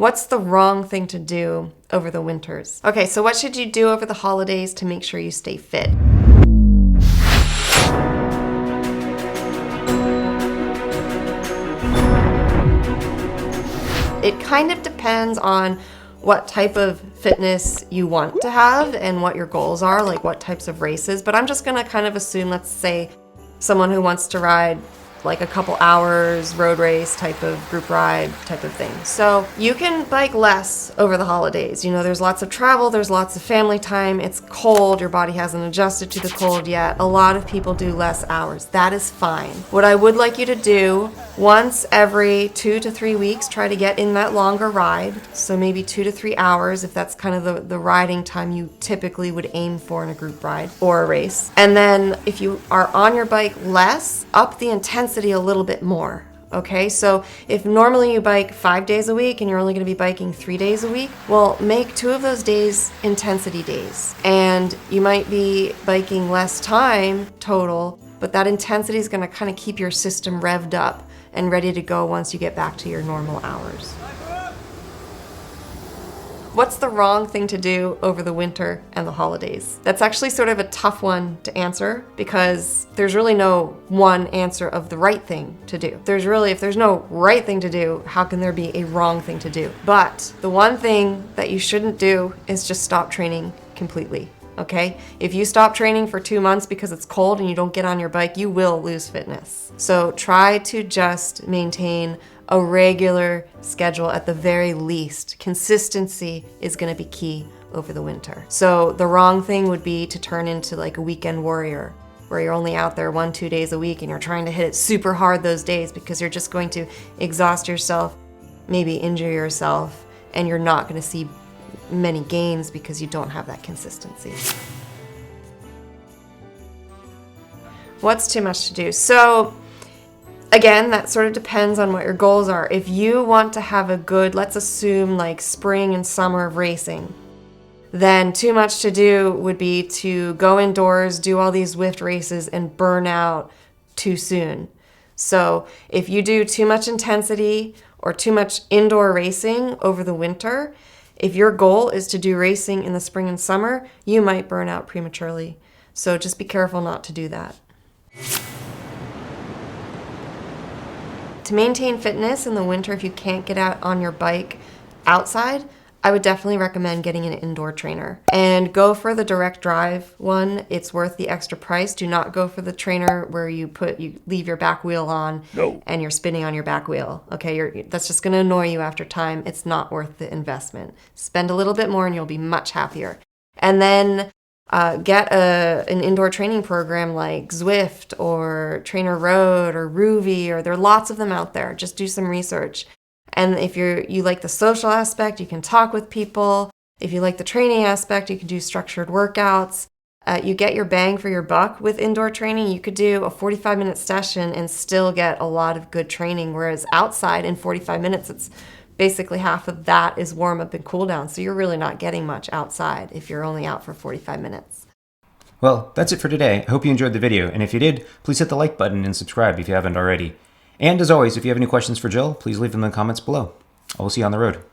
What's the wrong thing to do over the winters? Okay, so what should you do over the holidays to make sure you stay fit? It kind of depends on what type of fitness you want to have and what your goals are, like what types of races. But I'm just gonna kind of assume, let's say, someone who wants to ride like a couple hours, road race type of group ride type of thing. So you can bike less over the holidays. You know, there's lots of travel, there's lots of family time, it's cold, your body hasn't adjusted to the cold yet. A lot of people do less hours. That is fine. What I would like you to do, once every 2 to 3 weeks, try to get in that longer ride. So maybe 2 to 3 hours, if that's kind of the riding time you typically would aim for in a group ride or a race. And then if you are on your bike less, up the intensity a little bit more. Okay, so if normally you bike 5 days a week and you're only going to be biking 3 days a week, well, make 2 of those days intensity days. And you might be biking less time total, but that intensity is going to kind of keep your system revved up and ready to go once you get back to your normal hours. What's the wrong thing to do over the winter and the holidays? That's actually sort of a tough one to answer because there's really no one answer of the right thing to do. If there's no right thing to do, how can there be a wrong thing to do? But the one thing that you shouldn't do is just stop training completely. Okay? If you stop training for 2 months because it's cold and you don't get on your bike, you will lose fitness. So try to just maintain a regular schedule at the very least. Consistency is going to be key over the winter. So the wrong thing would be to turn into like a weekend warrior where you're only out there 1-2 days a week and you're trying to hit it super hard those days because you're just going to exhaust yourself, maybe injure yourself, and you're not going to see many gains because you don't have that consistency. What's too much to do? So again, that sort of depends on what your goals are. If you want to have a good, let's assume like spring and summer of racing, then too much to do would be to go indoors, do all these Zwift races and burn out too soon. So if you do too much intensity or too much indoor racing over the winter, if your goal is to do racing in the spring and summer, you might burn out prematurely. So just be careful not to do that. To maintain fitness in the winter, if you can't get out on your bike outside, I would definitely recommend getting an indoor trainer. And go for the direct drive one. It's worth the extra price. Do not go for the trainer where you leave your back wheel on and you're spinning on your back wheel. Okay, that's just gonna annoy you after time. It's not worth the investment. Spend a little bit more and you'll be much happier. And then get an indoor training program like Zwift or Trainer Road or Ruvi, or there are lots of them out there. Just do some research. And if you like the social aspect, you can talk with people. If you like the training aspect, you can do structured workouts. You get your bang for your buck with indoor training. You could do a 45-minute session and still get a lot of good training, whereas outside in 45 minutes, it's basically half of that is warm up and cool down. So you're really not getting much outside if you're only out for 45 minutes. Well, that's it for today. I hope you enjoyed the video. And if you did, please hit the like button and subscribe if you haven't already. And as always, if you have any questions for Jill, please leave them in the comments below. I will see you on the road.